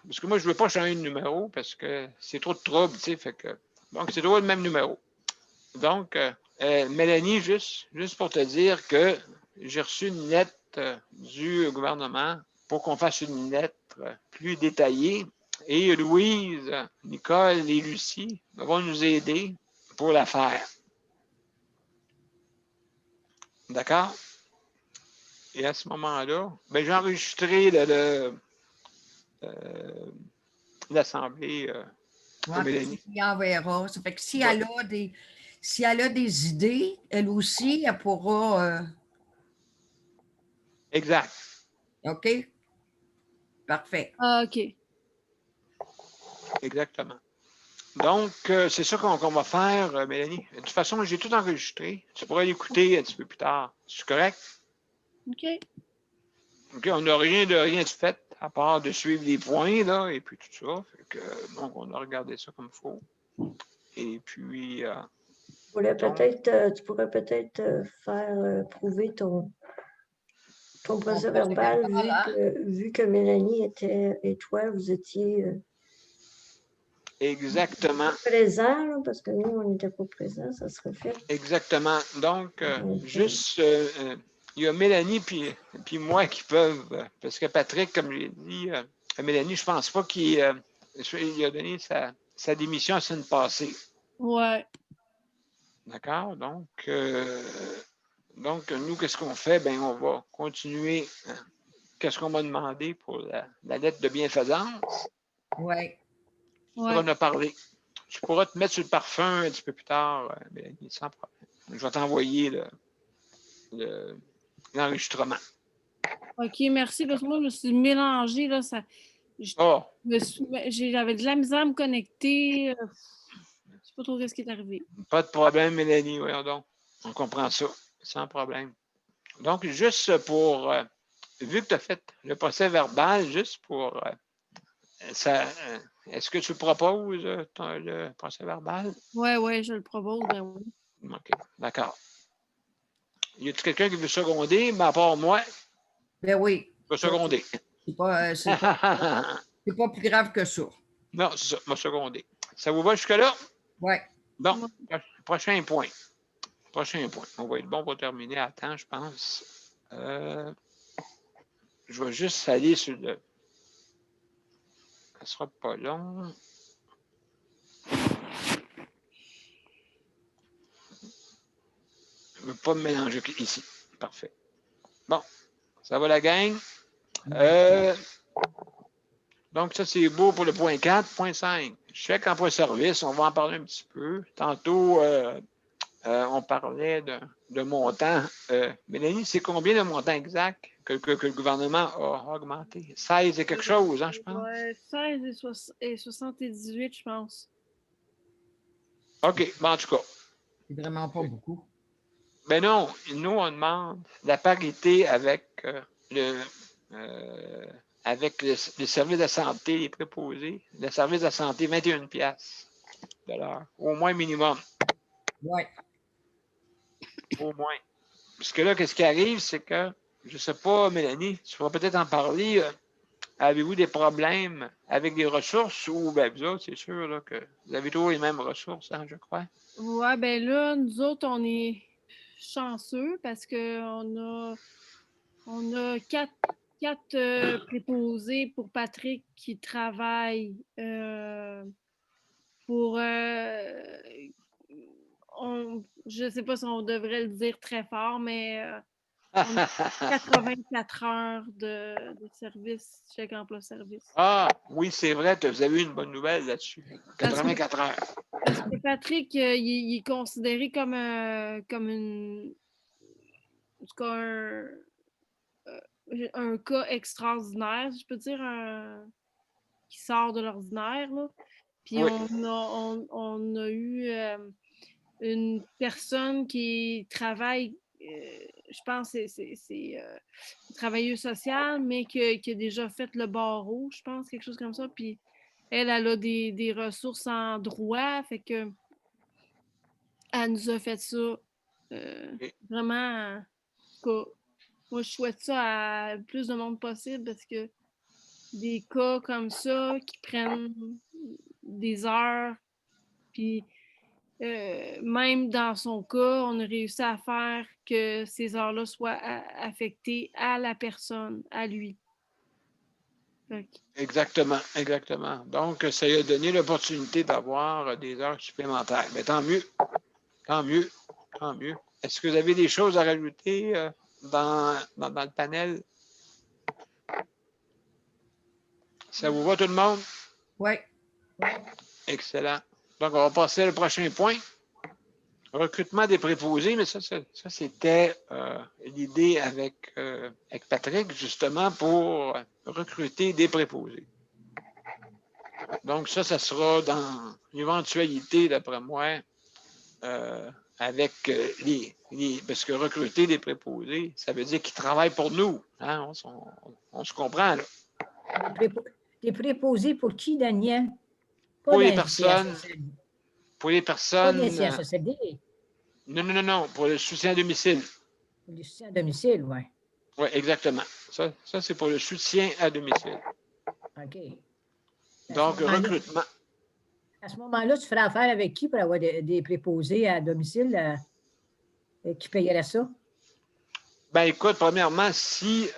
Parce que moi, je veux pas changer de numéro parce que c'est trop de trouble, tu sais, fait que. Donc, c'est toujours le même numéro. Donc, Mélanie, juste pour te dire que j'ai reçu une lettre du gouvernement pour qu'on fasse une lettre plus détaillée. Et Louise, Nicole et Lucie vont nous aider pour la faire. D'accord? Et à ce moment-là, ben, j'ai enregistré l'Assemblée de Mélanie. Il enverra. Ça fait que si elle a des idées, elle aussi, elle pourra. Exact. OK? Parfait. Ah, OK. Exactement. Donc, c'est ça qu'on va faire, Mélanie. De toute façon, j'ai tout enregistré. Tu pourras l'écouter un petit peu plus tard. C'est correct? OK. OK, on n'a rien de fait, à part de suivre les points, là, et puis tout ça. Fait que, donc, on a regardé ça comme il faut. Et puis... Tu pourrais peut-être faire prouver ton procès verbal, vu que Mélanie et toi, vous étiez exactement. présents, là, parce que nous, on n'était pas présents, ça serait fait. Exactement. Donc, juste, il y a Mélanie puis moi qui peuvent, parce que Patrick, comme j'ai dit, Mélanie, je pense pas qu'il a donné sa démission la semaine passée. Ouais. D'accord? Donc, nous, qu'est-ce qu'on fait? Ben, on va continuer. Qu'est-ce qu'on m'a demandé pour la lettre de bienfaisance? Oui. On en a parlé. Tu pourras te mettre sur le parfum un petit peu plus tard, Mélanie, sans problème. Je vais t'envoyer l'enregistrement. OK, merci. Parce que moi, je me suis mélangée. Là, j'avais de la misère à me connecter. Je ne sais pas trop ce qui est arrivé. Pas de problème, Mélanie. Voyons donc. On comprend ça. Sans problème. Donc, juste pour... vu que tu as fait le procès verbal, juste pour... ça, est-ce que tu proposes le procès verbal? Oui, je le propose. Ben oui. OK, d'accord. Y a-t-il quelqu'un qui veut seconder? Mais à part moi, Ben oui. je vais seconder. C'est pas, c'est pas plus grave que ça. Non, c'est ça, je vais seconder. Ça vous va jusque-là? Ouais. Bon, prochain point. Prochain point. On va être bon pour terminer à temps, je pense. Je vais juste aller sur le. Ça sera pas long. Je ne veux pas me mélanger ici. Parfait. Bon, ça va la gang? Donc, ça, c'est beau pour le point 4. Point 5. Chèque emploi-service, on va en parler un petit peu. Tantôt, on parlait de montant. Mélanie, c'est combien le montant exact que le gouvernement a augmenté? 16 et quelque chose, hein, je pense? Ouais, 16 et 78, je pense. OK, bon, en tout cas. C'est vraiment pas beaucoup. Ben non, nous, on demande la parité avec le service de santé, les préposés. Le service de santé, 21 piastres de l'heure. Au moins minimum. Oui. Au moins. Parce que là, qu'est-ce qui arrive, c'est que, je ne sais pas, Mélanie, tu pourras peut-être en parler. Avez-vous des problèmes avec des ressources ou, ben, vous autres, c'est sûr là, que vous avez toujours les mêmes ressources, hein, je crois. Ouais, ben là, nous autres, on est chanceux parce qu'on a quatre préposés pour Patrick qui travaillent pour. Je ne sais pas si on devrait le dire très fort, mais on a 84 heures de service, chèque emploi-service. Ah, oui, c'est vrai, vous avez eu une bonne nouvelle là-dessus. 84 heures. Parce que Patrick, il est considéré comme une. En tout cas, un cas extraordinaire, je peux dire, qui sort de l'ordinaire. Là. Puis Oui. on a eu une personne qui travaille, je pense que c'est travailleuse sociale, mais qui a déjà fait le barreau, je pense, quelque chose comme ça. Puis elle a des ressources en droit, fait que elle nous a fait ça vraiment. En tout cas, moi, je souhaite ça à le plus de monde possible parce que des cas comme ça qui prennent des heures, puis même dans son cas, on a réussi à faire que ces heures-là soient affectées à la personne, à lui. Exactement, exactement. Donc, ça lui a donné l'opportunité d'avoir des heures supplémentaires. Mais tant mieux, tant mieux, tant mieux. Est-ce que vous avez des choses à rajouter dans le panel? Ça vous va tout le monde? Oui. Excellent. Donc, on va passer au prochain point. Recrutement des préposés, mais ça c'était l'idée avec Patrick, justement, pour recruter des préposés. Donc, ça sera dans l'éventualité, d'après moi, avec parce que recruter des préposés, ça veut dire qu'ils travaillent pour nous. Hein? On se comprend, là. Des préposés pour qui, Daniel? Pas Pour les dans personnes. CHSLD. Pour les Pas personnes. des CHSLD. Non, pour le soutien à domicile. Pour le soutien à domicile, oui. Oui, exactement. Ça c'est pour le soutien à domicile. OK. Donc, recrutement. À ce moment-là, tu ferais affaire avec qui pour avoir des préposés à domicile qui payerait ça? Ben écoute, premièrement, si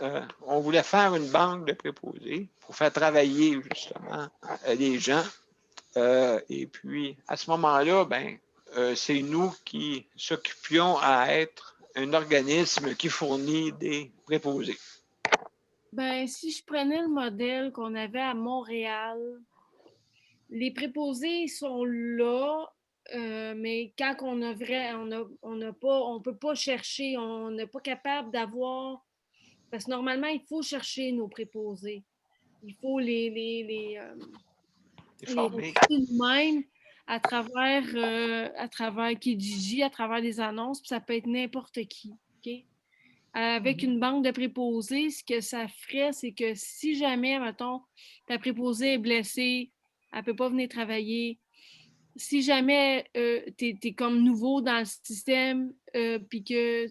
on voulait faire une banque de préposés pour faire travailler justement les gens, et puis à ce moment-là, ben c'est nous qui s'occupions à être un organisme qui fournit des préposés. Ben, si je prenais le modèle qu'on avait à Montréal, les préposés sont là, mais quand on a on peut pas chercher, on n'est pas capable d'avoir, parce que normalement, il faut chercher nos préposés. Il faut les recruter nous-mêmes à travers Kijiji, à travers les annonces, puis ça peut être n'importe qui. Okay? Avec une banque de préposés, ce que ça ferait, c'est que si jamais, mettons, ta préposée est blessée, elle ne peut pas venir travailler. Si jamais tu es comme nouveau dans le système, puis que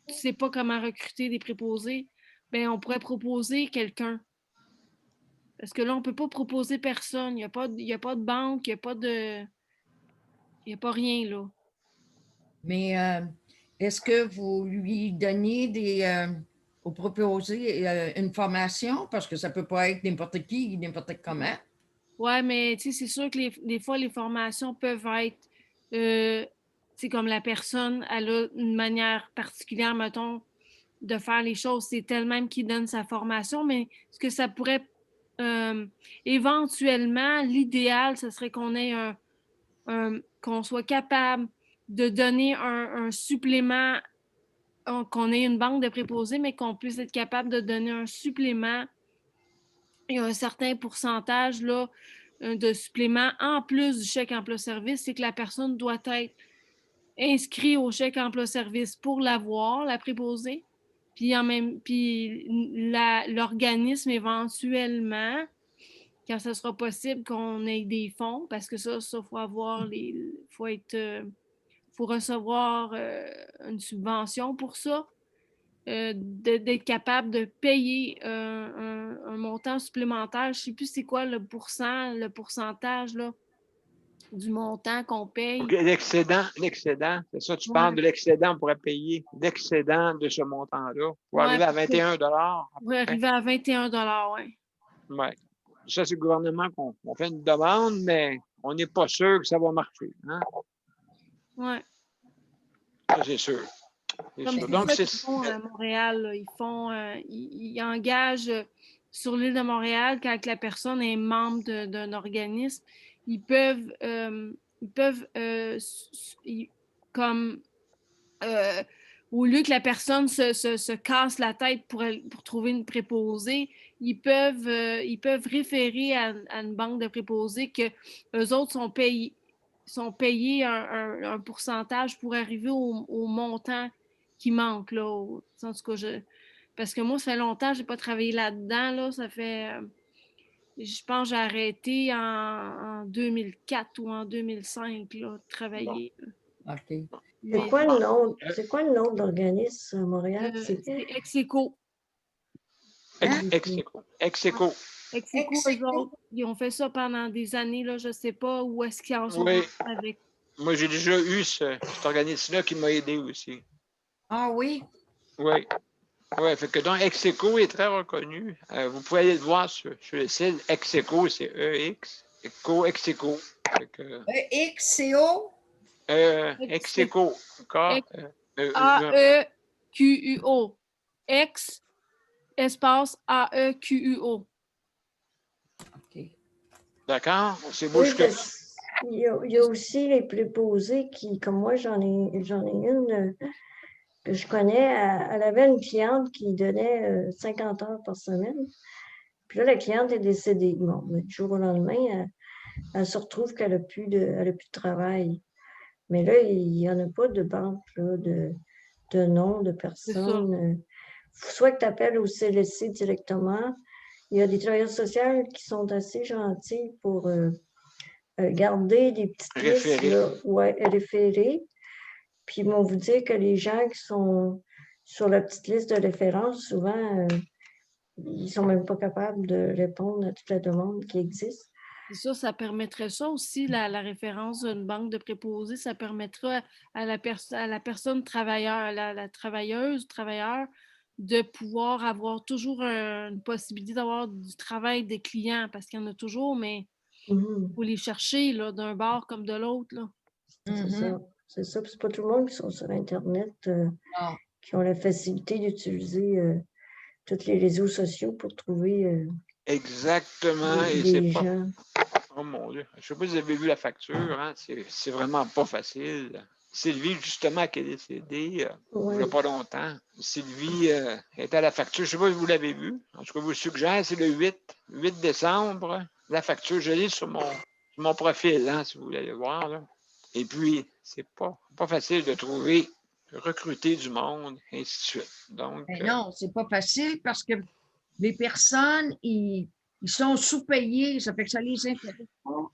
tu ne sais pas comment recruter des préposés, bien, on pourrait proposer quelqu'un. Parce que là, on ne peut pas proposer personne. Il n'y a pas de banque, il n'y a pas rien, là. Mais est-ce que vous lui donnez au proposé une formation? Parce que ça ne peut pas être n'importe qui, n'importe comment. Ouais, mais tu sais, c'est sûr que des fois, les formations peuvent être, c'est comme la personne, elle a une manière particulière, mettons, de faire les choses. C'est elle-même qui donne sa formation, mais ce que ça pourrait, éventuellement, l'idéal, ce serait qu'on ait qu'on soit capable de donner un supplément, qu'on ait une banque de préposés, mais qu'on puisse être capable de donner un supplément et un certain pourcentage là, de supplément en plus du chèque emploi-service, c'est que la personne doit être inscrite au chèque emploi-service pour l'avoir, la préposée, puis l'organisme éventuellement, quand ce sera possible qu'on ait des fonds, parce que ça, faut recevoir une subvention pour ça, d'être capable de payer un montant supplémentaire. Je ne sais plus c'est quoi le pourcentage là, du montant qu'on paye. OK, l'excédent, c'est ça, tu parles de l'excédent, on pourrait payer l'excédent de ce montant-là pour arriver à 21 Pour arriver à 21 oui. Oui. Ça, c'est le gouvernement qu'on fait une demande, mais on n'est pas sûr que ça va marcher. Hein? Oui. Ça, c'est sûr. Comme sûr. Donc, c'est ça qu'ils font à Montréal, là, ils engagent sur l'île de Montréal, quand la personne est membre d'un organisme, ils peuvent comme au lieu que la personne se casse la tête pour trouver une préposée, ils peuvent référer à une banque de préposés que eux autres sont payés un pourcentage pour arriver au montant qui manque. Là, en tout cas, parce que moi, ça fait longtemps que je n'ai pas travaillé là-dedans. Là, ça fait, je pense que j'ai arrêté en 2004 ou en 2005 là, de travailler. Bon. OK. C'est quoi le nom de l'organisme à Montréal? C'est Execo. Execo. Execo, eux autres, ils ont fait ça pendant des années, là, je ne sais pas où est-ce qu'ils en sont avec. Moi, j'ai déjà eu cet organisme-là qui m'a aidé aussi. Ah oui? Oui. Oui, fait que donc Execo est très reconnu. Vous pouvez aller le voir sur le site. Execo, c'est EX. Execo. EXCO? Execo. A-E-Q-U-O. Ex, espace A-E-Q-U-O. OK. D'accord? C'est beau Oui, jusque. il y a aussi les préposés qui, comme moi, j'en ai une que je connais. Elle avait une cliente qui donnait 50 heures par semaine. Puis là, la cliente est décédée. Bon, mais du jour au lendemain, elle se retrouve qu'elle n'a plus de travail. Mais là, il n'y en a pas de banque là, de nom de personne. Soit que tu appelles au CLSC directement. Il y a des travailleurs sociaux qui sont assez gentils pour garder des petites listes. Référer. Puis ils vont vous dire que les gens qui sont sur la petite liste de référence, souvent, ils ne sont même pas capables de répondre à toute la demande qui existe. C'est ça permettrait ça aussi, la référence d'une banque de préposés, ça permettra à la personne travailleur, la travailleuse, travailleur, de pouvoir avoir toujours une possibilité d'avoir du travail des clients, parce qu'il y en a toujours, mais il faut les chercher là, d'un bord comme de l'autre. C'est ça. C'est ça. C'est pas tout le monde qui sont sur Internet qui ont la facilité d'utiliser tous les réseaux sociaux pour trouver Exactement. des gens. Oh mon Dieu. Je ne sais pas si vous avez vu la facture. Hein? C'est vraiment pas facile. Sylvie, justement, qui est décédée il n'y a pas longtemps. Sylvie était à la facture. Je ne sais pas si vous l'avez vu. En tout cas, je vous le suggère, c'est le 8 décembre. La facture, je l'ai sur mon profil, hein, si vous voulez aller voir. Là. Et puis, c'est pas facile de recruter du monde, et ainsi de suite. Donc, non, c'est pas facile parce que les personnes, ils sont sous-payés, ça fait que ça les intéresse pas.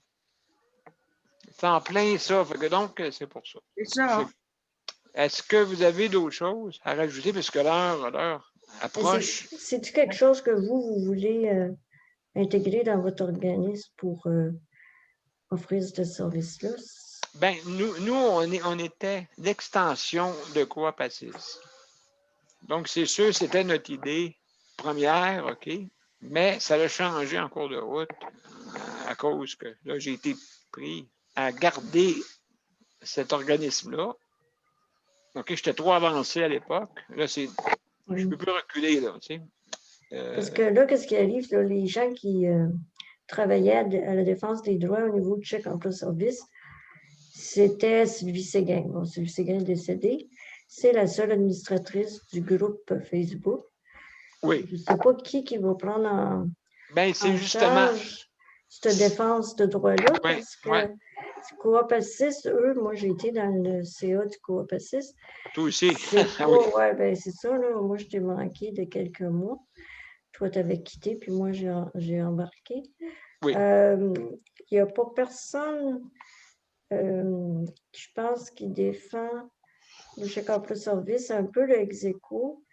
c'est en plein ça. Fait que donc, c'est pour ça. C'est ça. Est-ce que vous avez d'autres choses à rajouter parce que l'heure approche? C'est-tu quelque chose que vous voulez intégrer dans votre organisme pour offrir ce service-là? Ben, nous on était l'extension de Coop-Assis. Donc, c'est sûr, c'était notre idée première, OK, mais ça a changé en cours de route à cause que là, j'ai été pris à garder cet organisme-là. OK, j'étais trop avancé à l'époque. Là, je ne peux plus reculer, là, tu sais. Parce que là, qu'est-ce qui arrive, là, les gens qui travaillaient à la défense des droits au niveau du chèque emploi-service, c'était Sylvie Séguin. Bon, Sylvie Séguin est décédée. C'est la seule administratrice du groupe Facebook. Oui. Je ne sais pas qui va prendre en charge cette défense de droits-là, parce que Coop-Assis, eux, moi, j'ai été dans le CA du Coop-Assis. Toi aussi. Oui, ben, c'est ça, là. Moi, je t'ai manqué de quelques mois. Toi, tu avais quitté, puis moi, j'ai embarqué. Oui. Il n'y a pas personne, je pense, qui défend le chèque emploi-service, un peu le ex-écho,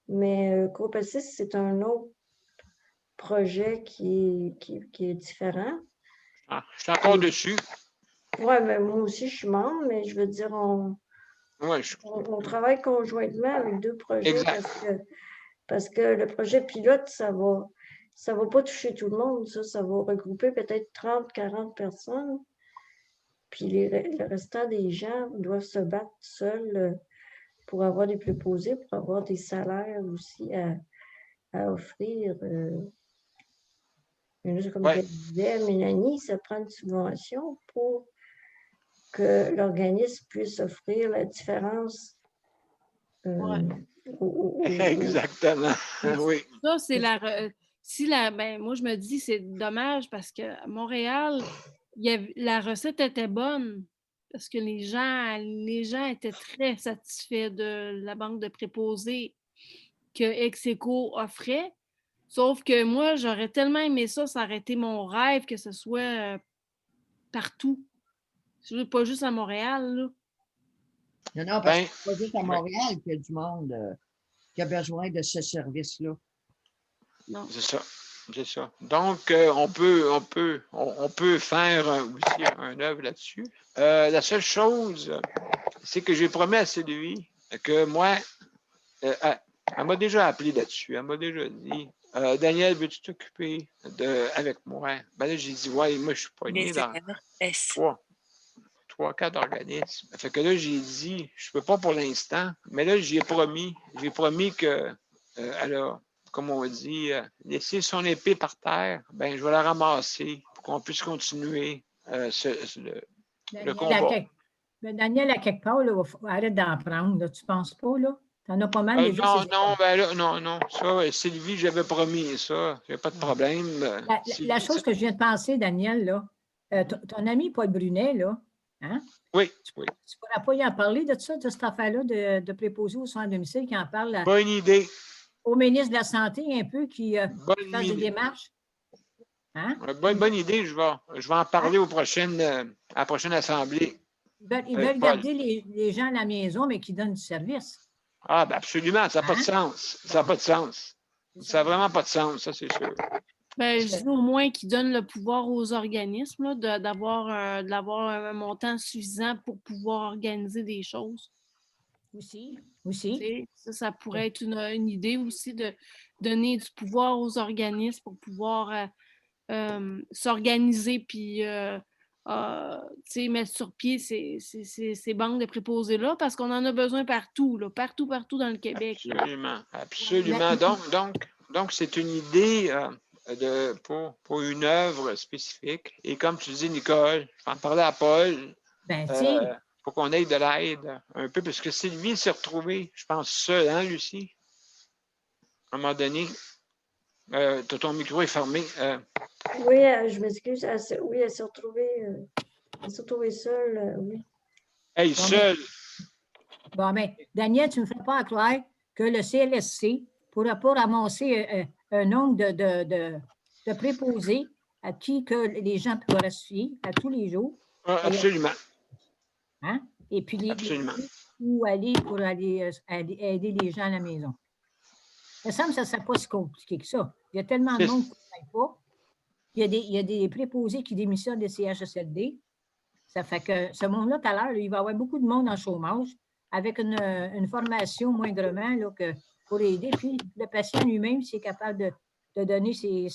mais Coop-Assis, c'est un autre projet qui est différent. Ah, je suis encore dessus. Oui, mais moi aussi, je suis membre, mais je veux dire, on travaille conjointement avec deux projets parce que le projet pilote, ça va pas toucher tout le monde, ça va regrouper peut-être 30, 40 personnes. Puis le restant des gens doivent se battre seuls pour avoir des préposés, pour avoir des salaires aussi à offrir. Comme je disais, Mélanie, ça prend une subvention pour que l'organisme puisse offrir la différence. Exactement, oui. Ça, c'est ben, moi, je me dis, c'est dommage parce qu'à Montréal, la recette était bonne parce que les gens étaient très satisfaits de la banque de préposés que Ex-Aequo offrait. Sauf que moi, j'aurais tellement aimé ça aurait été mon rêve que ce soit partout. Pas juste à Montréal, là. Non, parce que c'est pas juste à Montréal qu'il y a du monde qui a besoin de ce service-là. Non. C'est ça. C'est ça. Donc, on peut faire aussi un œuvre là-dessus. La seule chose, c'est que j'ai promis à Sylvie que moi, elle m'a déjà appelé là-dessus. Elle m'a déjà dit, Daniel, veux-tu t'occuper avec moi? Ben là, j'ai dit, ouais, moi, je suis pogné dans 3-4 organismes. Fait que là, j'ai dit, je peux pas pour l'instant, mais là, j'ai promis que elle a, comme on dit, laisser son épée par terre, je vais la ramasser pour qu'on puisse continuer le combat. Daniel, à quelque part, là, arrête d'en prendre, là, tu ne penses pas, là? Tu en as pas mal déjà. Non. Ça, Sylvie, j'avais promis ça. Il n'y a pas de problème. La chose que je viens de penser, Daniel, là, ton ami Paul Brunet, là, hein? Oui. Tu ne pourras pas y en parler de ça, de cette affaire-là de préposé aux soins à domicile qui en parle bonne idée. Au ministre de la Santé, un peu, qui fasse des démarches. Hein? Bonne idée, je vais en parler à la prochaine assemblée. Ils veulent garder les gens à la maison, mais qui donnent du service. Ah, ben absolument, ça n'a pas de sens. Ça n'a pas de sens. Ça n'a vraiment pas de sens, ça, c'est sûr. Ben, je dis au moins qu'ils donnent le pouvoir aux organismes d'avoir un montant suffisant pour pouvoir organiser des choses. Aussi. Ça pourrait être une idée aussi de donner du pouvoir aux organismes pour pouvoir s'organiser puis mettre sur pied ces banques de préposés-là parce qu'on en a besoin partout dans le Québec. Absolument. Donc c'est une idée pour une œuvre spécifique. Et comme tu dis, Nicole, je vais en parler à Paul. Pour qu'on ait de l'aide un peu, parce que Sylvie s'est retrouvée, je pense, seule, hein, Lucie? À un moment donné, ton micro est fermé. Oui, je m'excuse. Elle s'est retrouvée seule, oui. Hey, seule. Bon, mais Daniel, tu ne me fais pas croire que le CLSC ne pourra pas ramasser un nombre de préposés à qui que les gens pourraient suivre à tous les jours. Absolument. Hein? Et puis Absolument. où aller pour aller aider les gens à la maison. Il me semble que ça ne serait pas si compliqué que ça. Il y a tellement de monde qui ne travaille pas. Il y a des préposés qui démissionnent des CHSLD. Ça fait que ce monde-là, tout à l'heure, il va y avoir beaucoup de monde en chômage avec une formation moindrement là, pour aider. Puis le patient lui-même, s'il est capable de donner ses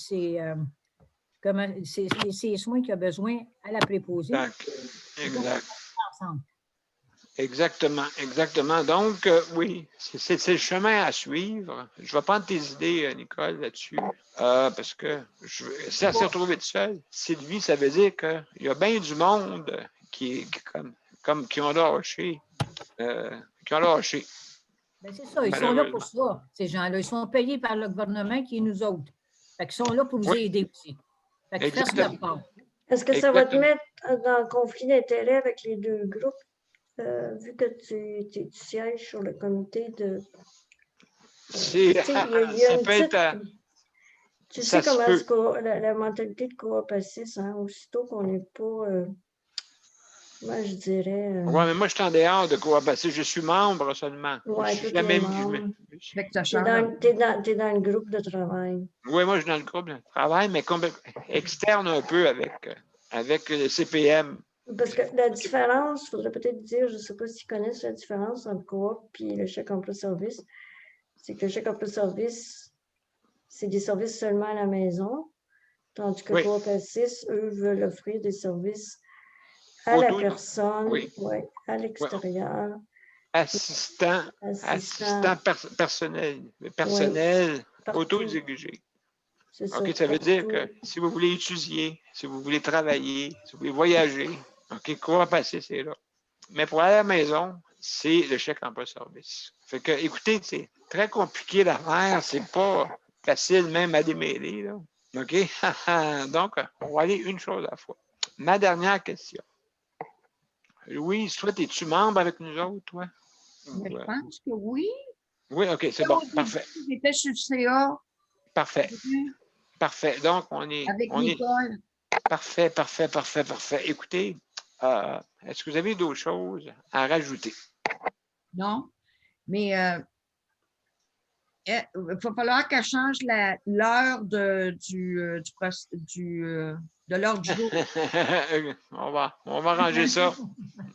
soins qu'il a besoin à la préposée. Exact. Exactement, exactement. Donc, oui, c'est le chemin à suivre. Je vais prendre tes idées, Nicole, là-dessus, parce que si elle s'est retrouvée toute seule, Sylvie, ça veut dire qu'il y a bien du monde qui ont lâché. Qui ont lâché. Ben, c'est ça, ils sont là pour ça, ces gens-là. Ils sont payés par le gouvernement qui est nous autres. Fait qu'ils sont là pour vous aider aussi. Fait qu'ils fassent leur part. Est-ce que ça va te mettre dans conflit d'intérêt avec les deux groupes, vu que tu sièges sur le comité de... Ça peut être... Tu sais comment la mentalité de Coop Assis, hein, aussitôt qu'on n'est pas... moi, je dirais... Oui, mais moi, je suis en dehors de Coop Assis. Je suis membre seulement. Oui, tu es membre. Tu es dans le groupe de travail. Oui, moi, je suis dans le groupe de travail, mais externe un peu avec le CPM. Parce que la différence, il faudrait peut-être dire, je ne sais pas s'ils connaissent la différence entre Coop et le chèque emploi-service, c'est que le chèque emploi-service, c'est des services seulement à la maison, tandis que Coop Assis, eux, veulent offrir des services à la personne, à l'extérieur. Assistant personnel auto-dirigé. OK, ça veut dire que si vous voulez étudier, si vous voulez travailler, si vous voulez voyager, OK, Coop Assis, c'est là. Mais pour aller à la maison, c'est le chèque emploi-service. Fait que, écoutez, c'est très compliqué l'affaire, c'est pas facile même à démêler, là. OK? Donc, on va aller une chose à la fois. Ma dernière question. Louise, toi, es-tu membre avec nous autres, toi? Je pense que oui. Oui, OK, c'est bon, parfait. J'étais sur le CA. Parfait. Parfait. Donc, on est... Avec Nicole. Parfait. Écoutez, est-ce que vous avez d'autres choses à rajouter? Non, mais il va falloir qu'elle change l'heure de l'heure du jour. on va arranger ça.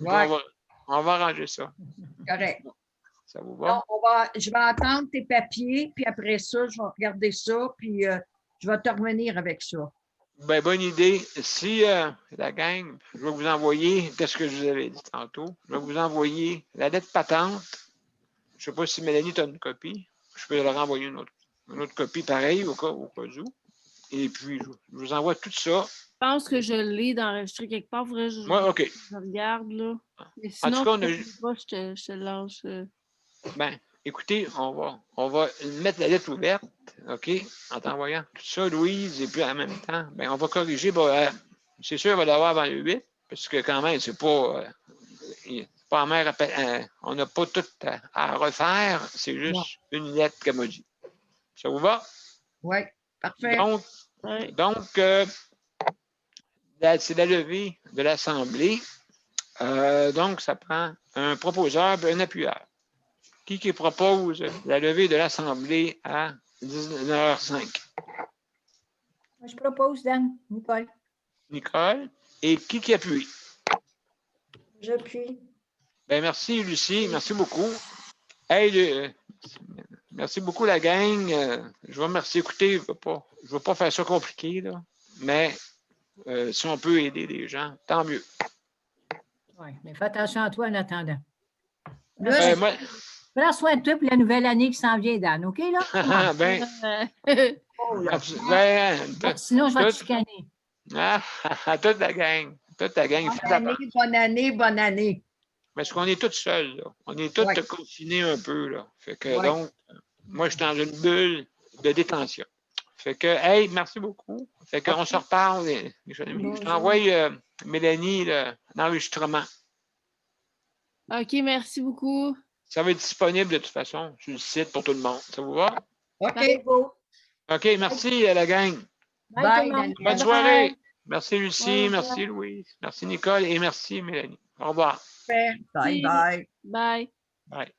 Ouais. On va arranger ça. Correct. Ça vous va? Non, je vais attendre tes papiers, puis après ça, je vais regarder ça, puis je vais te revenir avec ça. Ben, bonne idée. Si la gang, je vais vous envoyer, qu'est-ce que je vous avais dit tantôt, je vais vous envoyer la lettre patente. Je ne sais pas si Mélanie t'a une copie. Je peux leur envoyer une autre copie pareille au cas où. Et puis, je vous envoie tout ça. Je pense que je l'ai d'enregistrer quelque part. Faudrait que je regarde, là. Mais sinon, en tout cas, je te lâche. Ben, écoutez, on va mettre la lettre ouverte, OK, en t'envoyant tout ça, Louise, et puis en même temps, ben, on va corriger. C'est sûr, on va l'avoir avant le 8, parce que quand même, c'est pas mer on n'a pas tout à refaire, c'est juste une lettre comme on dit. Ça vous va? Oui, parfait. Donc, c'est la levée de l'Assemblée. Donc, ça prend un proposeur et un appuyeur. Qui propose la levée de l'Assemblée à 19h05? Je propose, Dan, Nicole. Nicole. Et qui appuie? J'appuie. Ben, merci, Lucie. Merci beaucoup. Hey, merci beaucoup, la gang. Je vous remercie. Écoutez, je ne veux pas faire ça compliqué, là, mais si on peut aider les gens, tant mieux. Oui, mais fais attention à toi en attendant. Prends soin de toi pour la nouvelle année qui s'en vient, Dan, OK, là? Sinon, je vais te chicaner. Toute la gang. Bonne année. Parce qu'on est tous seuls, là. On est tous confinés un peu, là. Fait que, donc, moi, je suis dans une bulle de détention. Fait que, hey, merci beaucoup. Fait qu'on se reparle, les jeunes amis. Je t'envoie, Mélanie, l'enregistrement. OK, merci beaucoup. Ça va être disponible de toute façon sur le site pour tout le monde. Ça vous va? OK. OK, merci la gang. Bye. Bonne soirée. Merci Lucie, merci Louise, merci Nicole et merci Mélanie. Au revoir. Bye. Bye. Bye.